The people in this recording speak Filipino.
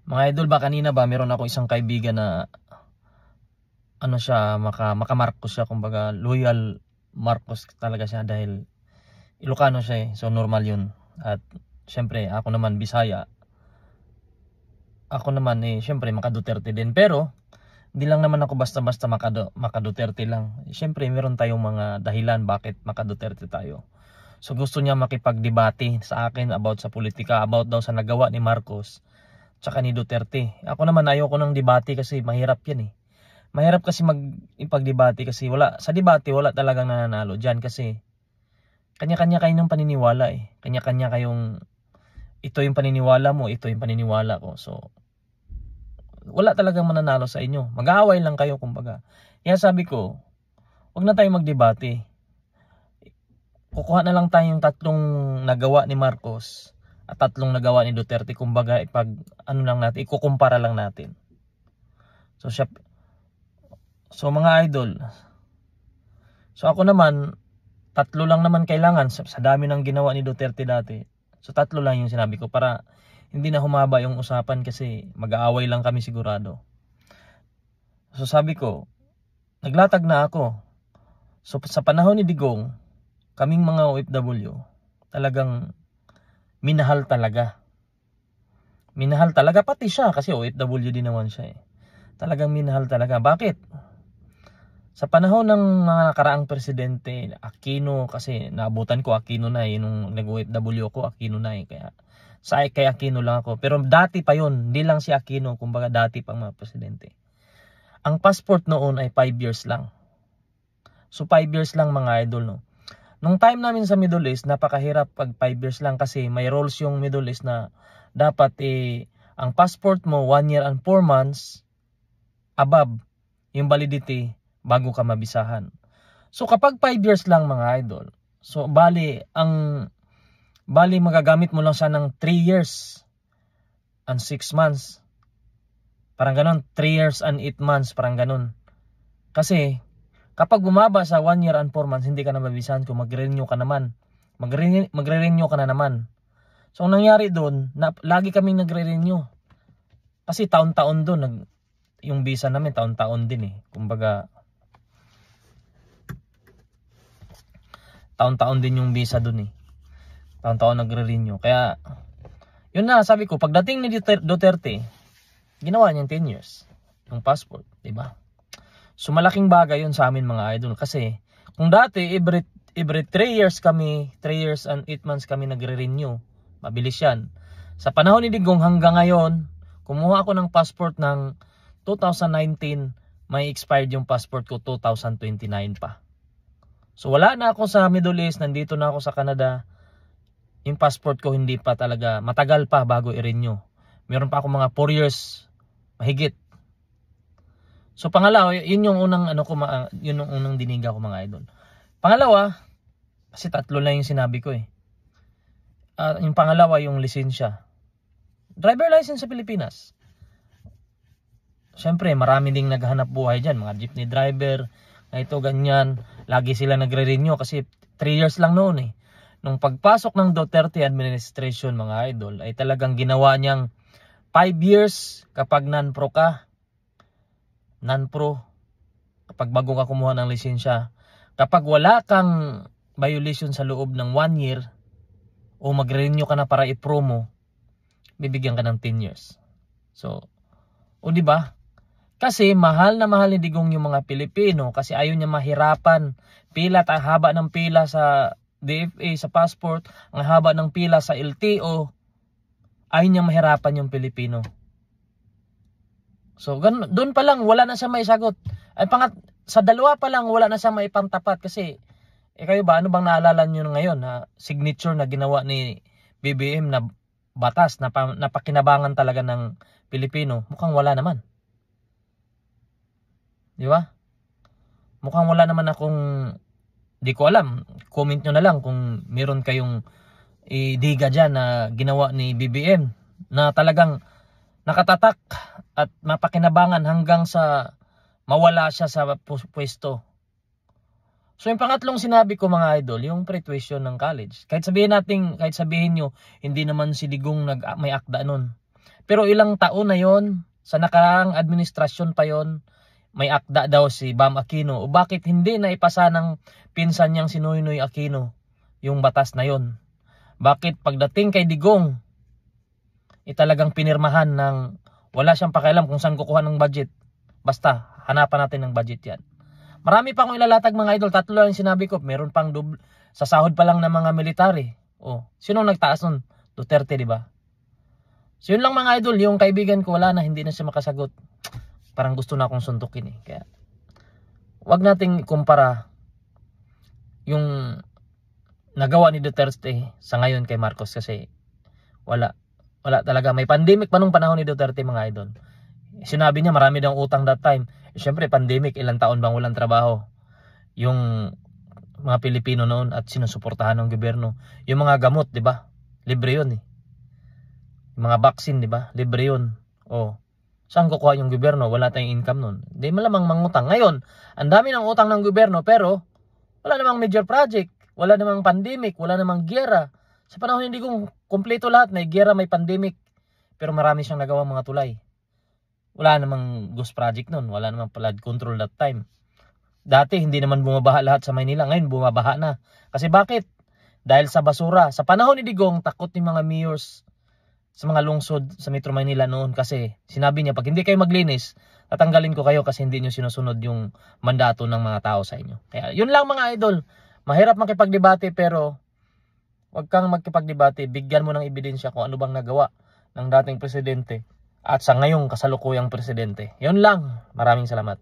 Mga idol ba, kanina ba meron ako isang kaibigan na ano siya, maka Marcos siya, kumbaga loyal Marcos talaga siya dahil Ilocano siya eh. So normal yun. At syempre ako naman Bisaya. Ako naman eh syempre maka Duterte din. Pero hindi lang naman ako basta-basta maka Duterte lang. Syempre meron tayong mga dahilan bakit maka Duterte tayo. So gusto niya makipagdebate sa akin about sa politika, about daw sa nagawa ni Marcos tsaka ni Duterte. Ako naman ayoko ng debate kasi mahirap yan eh. Mahirap kasi ipagdebate kasi sa debate wala talagang nananalo diyan kasi kanya-kanya kayo ng paniniwala eh. Kanya-kanya kayong ito yung paniniwala mo, ito yung paniniwala ko. So wala talagang mananalo sa inyo. Mag-aaway lang kayo kumbaga. Kaya sabi ko, wag na tayong magdebate. Kukuha na lang tayong tatlong nagawa ni Marcos at tatlong nagawa ni Duterte, kumbaga ikukumpara lang natin. So mga idol, so ako naman tatlo lang naman kailangan sa dami ng ginawa ni Duterte dati. So tatlo lang yung sinabi ko para hindi na humaba yung usapan kasi mag-aaway lang kami sigurado. So sabi ko, naglatag na ako. So sa panahon ni Digong, kaming mga OFW, talagang minahal talaga. Minahal talaga pati siya kasi OFW din naman siya eh. Talagang minahal talaga. Bakit? Sa panahon ng mga nakaraang presidente, Aquino, kasi naabutan ko Aquino na eh, nung nag-OFW ko Aquino na eh, kaya kay Aquino lang ako. Pero dati pa yun, hindi lang si Aquino, kumbaga dati pang mga presidente. Ang passport noon ay 5 years lang. So 5 years lang mga idol no. Nung time namin sa Middle East, napakahirap pag 5 years lang kasi may rules yung Middle East na dapat ang passport mo 1 year and 4 months above yung validity bago ka mabisahan. So kapag 5 years lang mga idol, so bali magagamit mo lang siya ng 3 years and 6 months. Parang ganun, 3 years and 8 months, parang ganun. Kasi kapag bumaba sa 1 year and 4 months, hindi ka na mabisahan kung magre-renew ka naman. Magre-renew ka na naman. So ang nangyari doon, lagi kaming nagre-renew. Kasi taon-taon doon, yung visa namin taon-taon din eh. Kumbaga, taon-taon din yung visa doon eh. Taon-taon nagre-renew. Kaya, yun na, sabi ko, pagdating ni Duterte, ginawa niyang 10 years. Yung passport, diba? So malaking bagay yun sa amin mga idol. Kasi, kung dati, every 3 years kami, 3 years and 8 months kami nagre-renew. Mabilis yan. Sa panahon ni Digong hanggang ngayon, kumuha ako ng passport ng 2019, may expired yung passport ko 2029 pa. So wala na ako sa Middle East, nandito na ako sa Canada. Yung passport ko hindi pa talaga, matagal pa bago i-renew. Meron pa ako mga 4 years mahigit. So pangalawa, yun yung unang yun yung unang diniga ko mga idol. Pangalawa, kasi tatlo lang yung sinabi ko eh. Yung pangalawa yung lisensya. Driver license sa Pilipinas. Siyempre, marami ding naghahanap buhay dyan. Mga jeepney driver, ito, ganyan. Lagi sila nagre-renew kasi 3 years lang noon eh. Nung pagpasok ng Duterte administration mga idol, ay talagang ginawa niyang 5 years kapag non-pro ka. Non-pro. Kapag bago ka kumuha ng lisensya. Kapag wala kang violation sa loob ng 1 year, o mag-renew ka na para i-promo, bibigyan ka ng 10 years. So, o di ba? Kasi mahal na mahal ni Digong yung mga Pilipino kasi ayaw niya mahirapan. Ang haba ng pila sa DFA, sa passport, ang haba ng pila sa LTO. Ayaw niya mahirapan yung Pilipino. So, doon pa lang wala na siya maisagot. Sa dalawa pa lang wala na siya maipantapat kasi kayo ba, ano bang naalala nyo ngayon na signature na ginawa ni BBM na batas na napakinabangan talaga ng Pilipino? Mukhang wala naman. Di ba? Mukhang wala naman akong, di ko alam. Comment nyo na lang kung meron kayong idiga dyan na ginawa ni BBM na talagang nakatatak at mapakinabangan hanggang sa mawala siya sa pwesto. So yung pangatlong sinabi ko mga idol, yung pre-tuition ng college. Kahit sabihin nyo, hindi naman si Digong may akda nun. Pero ilang taon na yon, sa nakaraang administrasyon pa yon, may akda daw si Bam Aquino. O bakit hindi na ipasa ng pinsan niyang si Noynoy Aquino yung batas na yon? Bakit pagdating kay Digong, talagang pinirmahan ng wala siyang pakialam kung saan kukuha ng budget? Basta, hanapan natin ng budget yan. Marami pa akong ilalatag mga idol. 3 lang yung sinabi ko. Meron pang sa sahod pa lang ng mga military. Sino nagtaas nun? Duterte, di ba? So yun lang mga idol. Yung kaibigan ko wala na, hindi na siya makasagot. Parang gusto na akong suntukin eh. Kaya wag nating kumpara yung nagawa ni Duterte sa ngayon kay Marcos kasi wala talaga. May pandemic pa nung panahon ni Duterte mga idol. Sinabi niya marami daw utang that time. Siyempre pandemic, ilang taon bang walang trabaho yung mga Pilipino noon at sinusuportahan ng gobyerno. Yung mga gamot, di ba? Libre yun eh. Yung mga vaccine, di ba? Libre yun. Saan kukuha yung gobyerno? Wala tayong income noon. Di malamang mangutang. Ngayon, ang dami ng utang ng gobyerno pero wala namang major project, wala namang pandemic, wala namang giyera. Sa panahon hindi kung kumpleto lahat, may giyera, may pandemic, pero marami siyang nagawang mga tulay. Wala namang ghost project noon, wala namang flood control that time. Dati hindi naman bumabaha lahat sa Maynila, ngayon bumabaha na. Kasi bakit? Dahil sa basura. Sa panahon ni Digong, takot yung mga mayors sa mga lungsod sa Metro Manila noon kasi sinabi niya pag hindi kayo maglinis, tatanggalin ko kayo kasi hindi niyo sinusunod yung mandato ng mga tao sa inyo. Kaya yun lang mga idol. Mahirap makipagdebate pero wag kang magkipagdebate, bigyan mo ng ebidensya kung ano bang nagawa ng dating presidente at sa ngayong kasalukuyang presidente. Yun lang. Maraming salamat.